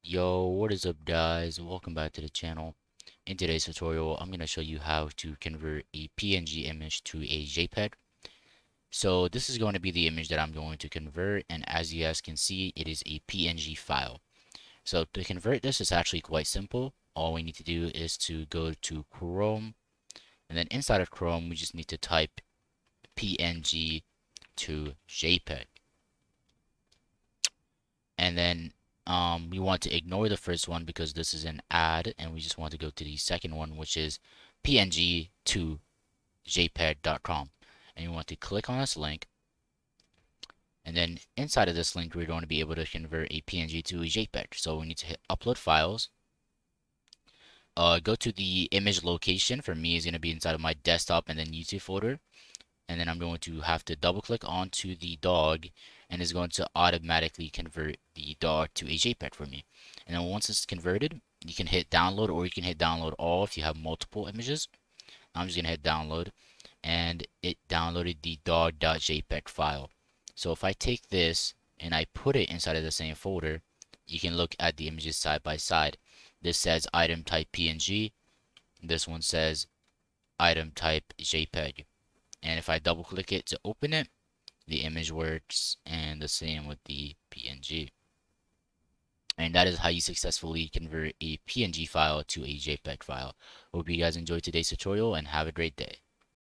Yo, what is up guys? Welcome back to the channel. In today's tutorial, I'm going to show you how to convert a PNG image to a JPEG. So this is going to be the image that I'm going to convert, and as you guys can see, it is a PNG file. So to convert this is actually quite simple. All we need to do is to go to Chrome, and then inside of Chrome, we just need to type PNG to JPEG. And then we want to ignore the first one because this is an add, and we just want to go to the second one, which is png to jpeg.com. And you want to click on this link, and then inside of this link we're going to be able to convert a PNG to a JPEG. So we need to hit upload files, go to the image location. For me, is going to be inside of my desktop and then YouTube folder, and then I'm going to have to double click onto the dog, and it's going to automatically convert the dog to a JPEG for me. And then once it's converted, you can hit download, or you can hit download all if you have multiple images. I'm just gonna hit download, and it downloaded the dog.jpg file. So if I take this and I put it inside of the same folder, you can look at the images side by side. This says item type PNG, this one says item type JPEG. And if I double click it to open it, the image works, and the same with the PNG. And that is how you successfully convert a PNG file to a JPEG file. Hope you guys enjoyed today's tutorial and have a great day.